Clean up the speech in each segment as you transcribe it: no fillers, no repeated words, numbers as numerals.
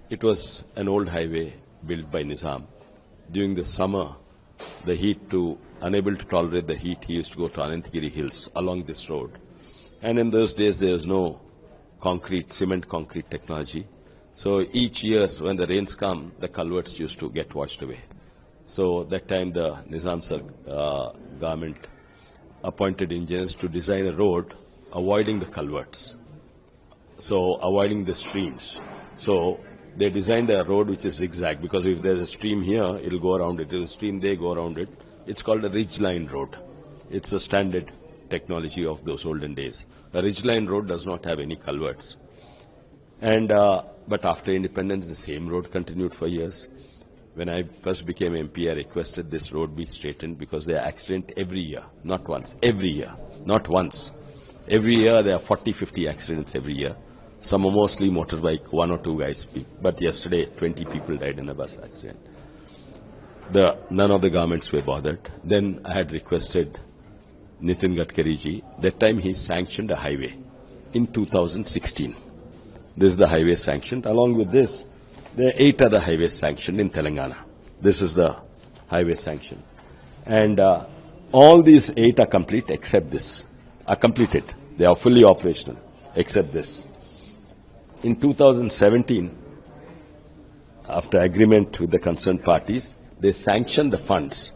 It was an old highway built by Nizam. During the summer, the heat unable to tolerate the heat, he used to go to Anantagiri Hills along this road. And in those days, there was no cement concrete technology. So each year, when the rains come, the culverts used to get washed away. So that time, the Nizam government appointed engineers to design a road avoiding the culverts, so avoiding the streams. So they designed a road which is zigzag, because if there's a stream here, it'll go around it. If there's a stream, they go around it. It's called a ridgeline road. It's a standard technology of those olden days. A ridgeline road does not have any culverts. And but after independence, the same road continued for years. When I first became MP, I requested this road be straightened because there are accidents every year, not once, every year, not once. Every year there are 40, 50 accidents every year. Some are mostly motorbike, one or two guys. But yesterday, 20 people died in a bus accident. None of the governments were bothered. Then I had requested Nitin Gadkari ji. That time he sanctioned a highway in 2016. This is the highway sanctioned. Along with this, there are 8 other highways sanctioned in Telangana. This is the highway sanction. And all these 8 are complete except this. Are completed. They are fully operational except this. In 2017, after agreement with the concerned parties, they sanctioned the funds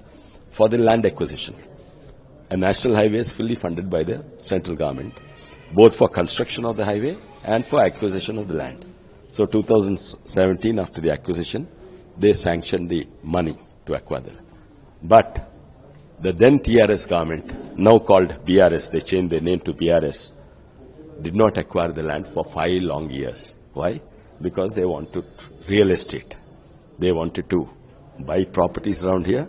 for the land acquisition. A national highway is fully funded by the central government, both for construction of the highway and for acquisition of the land. So 2017, after the acquisition, they sanctioned the money to acquire the land. But the then TRS government, now called BRS, they changed their name to BRS, did not acquire the land for 5 long years. Why? Because they wanted real estate. They wanted to buy properties around here.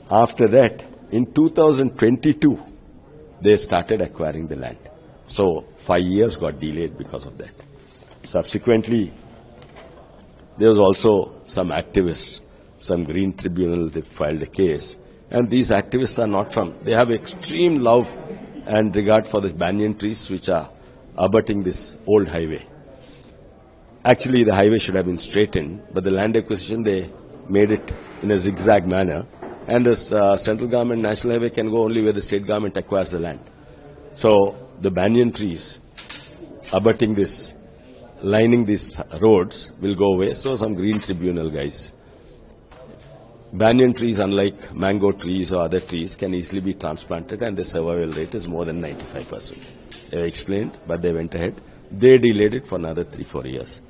After that, in 2022, they started acquiring the land. So 5 years got delayed because of that. Subsequently, there was also some activists, some Green Tribunal, they filed a case. And these activists are not they have extreme love and regard for the banyan trees which are abutting this old highway. Actually, the highway should have been straightened, but the land acquisition, they made it in a zigzag manner. And the central government national highway can go only where the state government acquires the land. So the banyan trees abutting this, lining these roads will go away. So some Green Tribunal guys. Banyan trees, unlike mango trees or other trees, can easily be transplanted and the survival rate is more than 95%. They explained, but they went ahead. They delayed it for another 3-4 years.